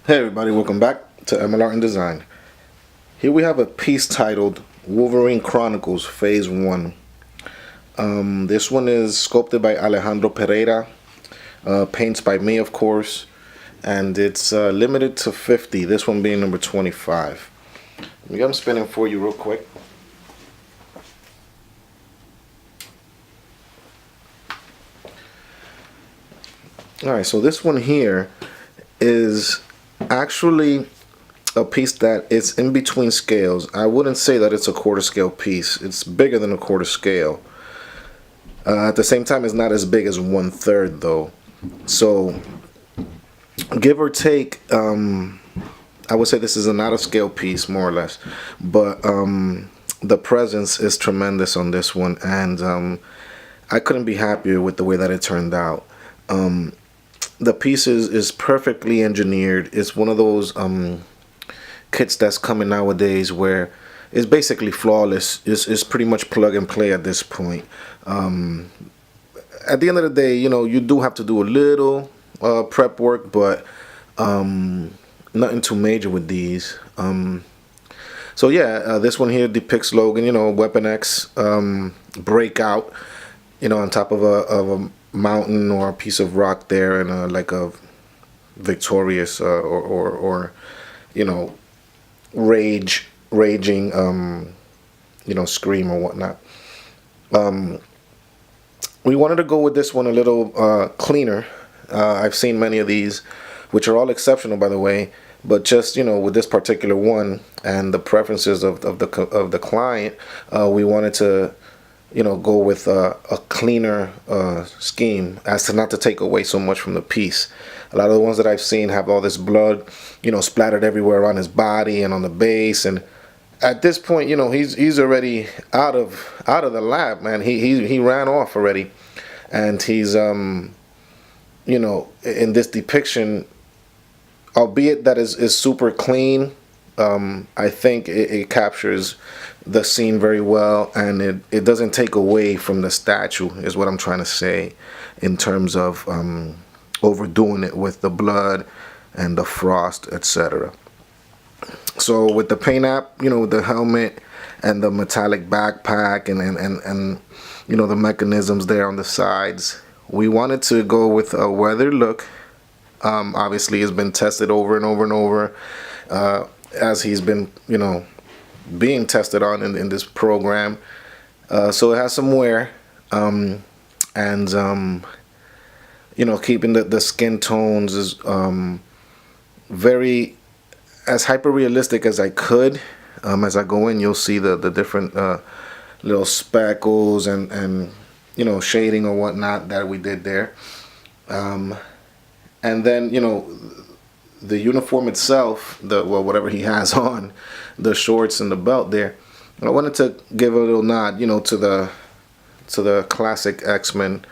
Hey everybody, welcome back to ML Art and Design. Here we have a piece titled Wolverine Chronicles Phase 1. This one is sculpted by Alejandro Pereira, paints by me of course, and it's limited to 50, this one being number 25. I'm spinning for you real quick. Alright, so this one here is actually a piece that it's in between scales. I wouldn't say that it's a quarter scale piece. It's bigger than a quarter scale. At the same time, it's not as big as 1/3 though. So give or take, I would say this is an out of scale piece more or less. But the presence is tremendous on this one, and I couldn't be happier with the way that it turned out. The piece is perfectly engineered. It's one of those kits that's coming nowadays where it's basically flawless. It's pretty much plug and play at this point. At the end of the day, you know, you do have to do a little prep work, but nothing too major with these. So yeah, this one here depicts Logan, you know, Weapon X breakout, you know, on top of a mountain or a piece of rock there, and like a victorious or you know, raging you know, scream or whatnot. We wanted to go with this one a little cleaner. I've seen many of these, which are all exceptional by the way, but just, you know, with this particular one and the preferences of the client, we wanted to, you know, go with a cleaner scheme as to not to take away so much from the piece. A lot of the ones that I've seen have all this blood, you know, splattered everywhere on his body and on the base, and at this point, you know, he's already out of the lab, man. He ran off already, and he's you know, in this depiction, albeit that is super clean, I think it captures the scene very well, and it doesn't take away from the statue, is what I'm trying to say, in terms of overdoing it with the blood and the frost, etc. So with the paint app, you know, with the helmet and the metallic backpack and you know, the mechanisms there on the sides, we wanted to go with a weathered look. Obviously it's been tested over and over and over, as he's been, you know, being tested on in this program. So it has some wear, and you know, keeping the skin tones is very as hyper realistic as I could. As I go in, you'll see the different little speckles and you know, shading or whatnot that we did there. And then, you know, the uniform itself, well, whatever he has on, the shorts and the belt there, I wanted to give a little nod, you know, to the classic X-Men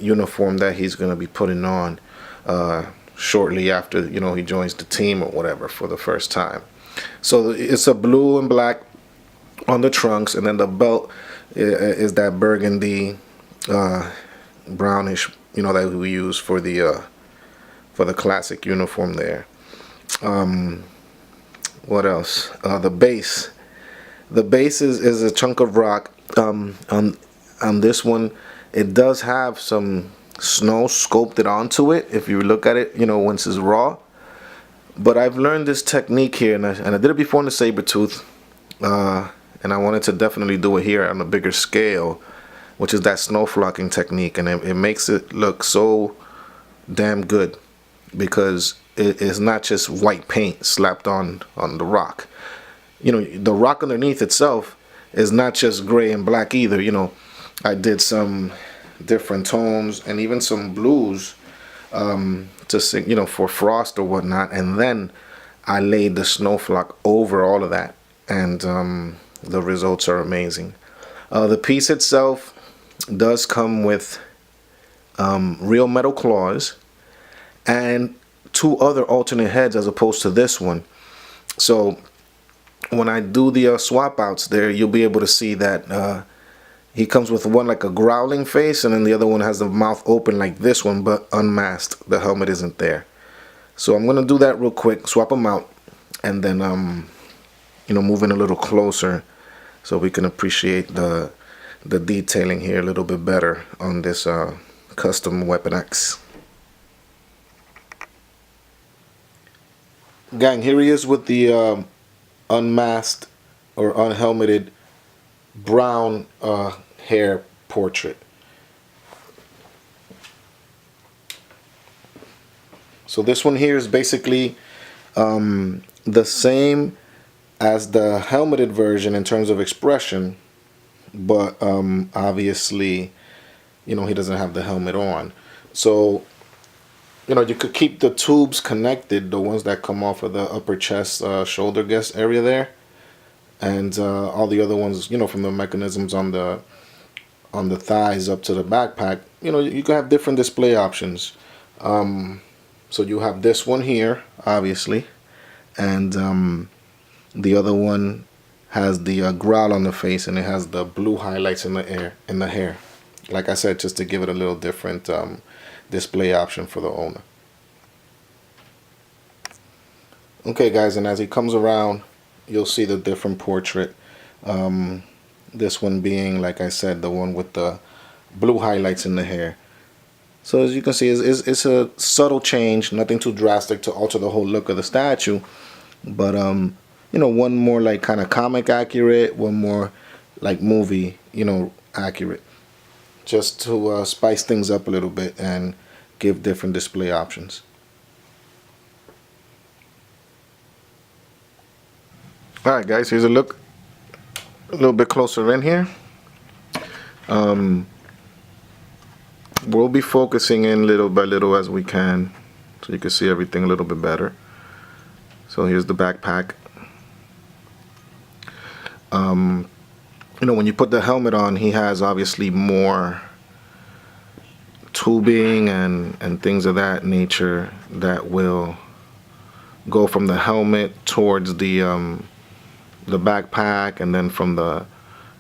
uniform that he's going to be putting on shortly after, you know, he joins the team or whatever for the first time. So it's a blue and black on the trunks, and then the belt is that burgundy brownish, you know, that we use for the classic uniform there. What else? The base. The base is a chunk of rock. On this one, it does have some snow sculpted onto it if you look at it, you know, once it's raw. But I've learned this technique here, and I did it before in the Sabertooth, and I wanted to definitely do it here on a bigger scale, which is that snow flocking technique, and it makes it look so damn good, because it is not just white paint slapped on the rock. You know, the rock underneath itself is not just gray and black either. You know, I did some different tones and even some blues to sing, you know, for frost or whatnot, and then I laid the snow flock over all of that, and the results are amazing. The piece itself does come with real metal claws and two other alternate heads as opposed to this one. So when I do the swap outs there, you'll be able to see that he comes with one like a growling face, and then the other one has the mouth open like this one, but unmasked. The helmet isn't there. So I'm gonna do that real quick, swap them out, and then move in a little closer so we can appreciate the detailing here a little bit better on this custom Weapon X. Gang, here he is with the unmasked or unhelmeted brown hair portrait. So this one here is basically the same as the helmeted version in terms of expression, but obviously, he doesn't have the helmet on. So, you could keep the tubes connected, the ones that come off of the upper chest, shoulder guess area there, and all the other ones, from the mechanisms on the thighs up to the backpack. You can have different display options. So you have this one here, obviously, and the other one has the growl on the face, and it has the blue highlights in the hair. Like I said, just to give it a little different display option for the owner. Okay, guys, and as he comes around, you'll see the different portrait. This one being, like I said, the one with the blue highlights in the hair. So as you can see, it's a subtle change, nothing too drastic to alter the whole look of the statue. But, one more like kind of comic accurate, one more like movie, accurate. Just to spice things up a little bit and give different display options. Alright guys, here's a look a little bit closer in here. We'll be focusing in little by little as we can, so you can see everything a little bit better. So here's the backpack. When you put the helmet on, he has obviously more tubing and things of that nature that will go from the helmet towards the backpack, and then from the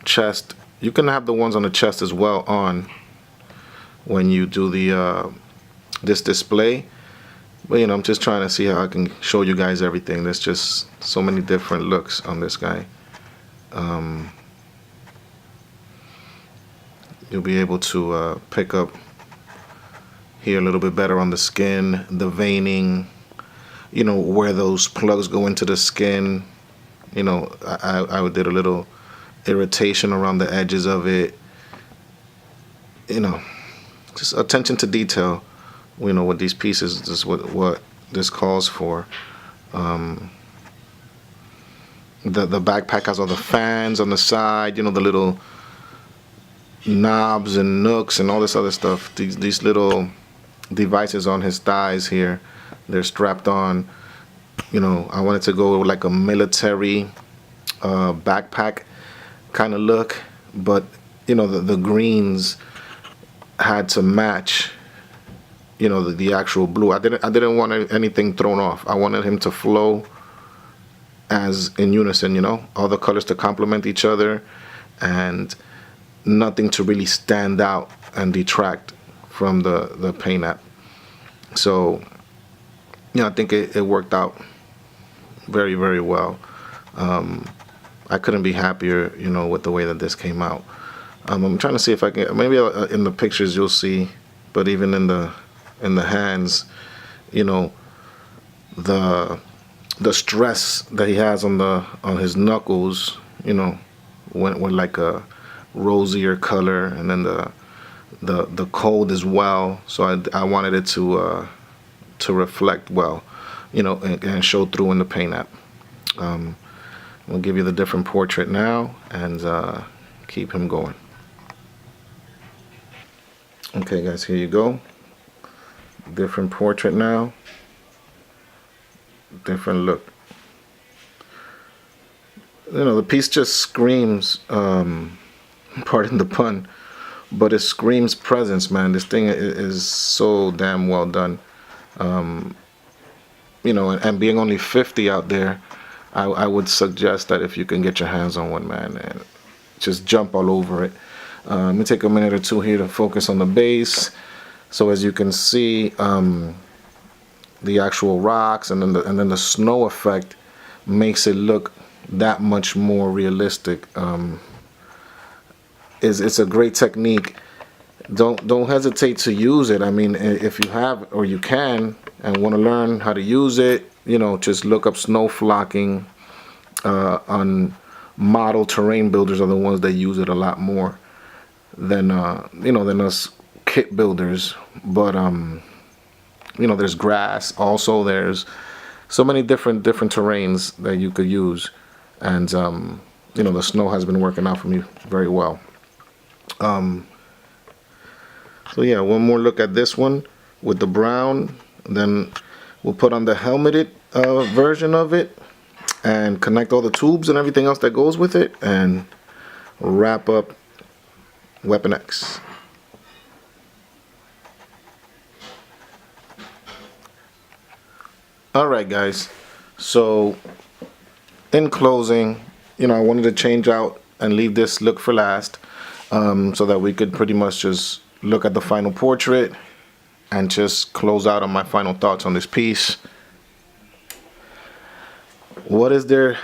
chest. You can have the ones on the chest as well on when you do the this display. But I'm just trying to see how I can show you guys everything. There's just so many different looks on this guy. You'll be able to pick up here a little bit better on the skin, the veining, where those plugs go into the skin. I did a little irritation around the edges of it. Just attention to detail. With these pieces, this is what this calls for. The backpack has all the fans on the side, the little knobs and nooks and all this other stuff. These little devices on his thighs here, they're strapped on. I wanted to go with like a military backpack kind of look, but the greens had to match the actual blue. I didn't want anything thrown off. I wanted him to flow as in unison, all the colors to complement each other, and nothing to really stand out and detract from the paint app. So I think it worked out very, very well. I couldn't be happier, with the way that this came out. I'm trying to see if I can, maybe in the pictures you'll see, but even in the hands, the stress that he has on his knuckles, went like a rosier color, and then the cold as well. So I wanted it to reflect well, and show through in the paint app. We'll give you the different portrait now and keep him going. Okay guys, here you go. Different portrait now. Different look. The piece just screams, pardon the pun, but it screams presence, man. This thing is so damn well done. And being only 50 out there, I would suggest that if you can get your hands on one, man, and just jump all over it. Let me take a minute or two here to focus on the base. So as you can see, the actual rocks, and then the snow effect makes it look that much more realistic. It's a great technique. Don't hesitate to use it. I mean, if you have or you can and want to learn how to use it, just look up snow flocking on model terrain builders are the ones that use it a lot more than than us kit builders. But there's grass also. There's so many different terrains that you could use, and the snow has been working out for me very well. So yeah, one more look at this one with the brown. Then we'll put on the helmeted version of it and connect all the tubes and everything else that goes with it, and wrap up Weapon X. Alright guys, so in closing, I wanted to change out and leave this look for last, so that we could pretty much just look at the final portrait and just close out on my final thoughts on this piece. What is there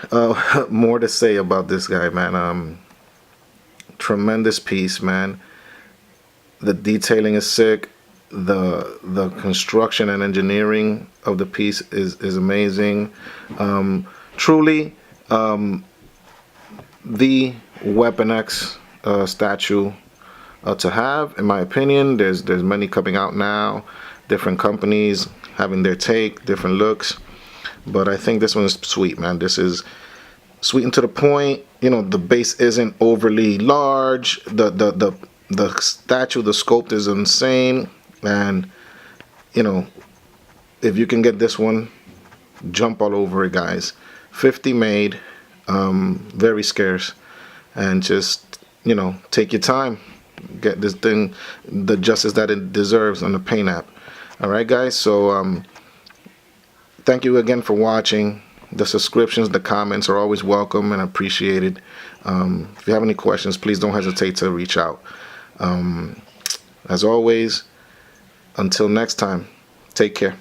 more to say about this guy, man? Tremendous piece, man. The detailing is sick. The construction and engineering of the piece is amazing. Truly, the Weapon X statue to have, in my opinion. There's many coming out now, different companies having their take, different looks, but I think this one is sweet, man. This is sweet and to the point. The base isn't overly large. The statue, the sculpt is insane, and if you can get this one, jump all over it, guys. 50 made, very scarce, and just take your time, get this thing the justice that it deserves on the paint app. Alright guys, so thank you again for watching. The subscriptions, the comments are always welcome and appreciated. If you have any questions, please don't hesitate to reach out. As always, until next time, take care.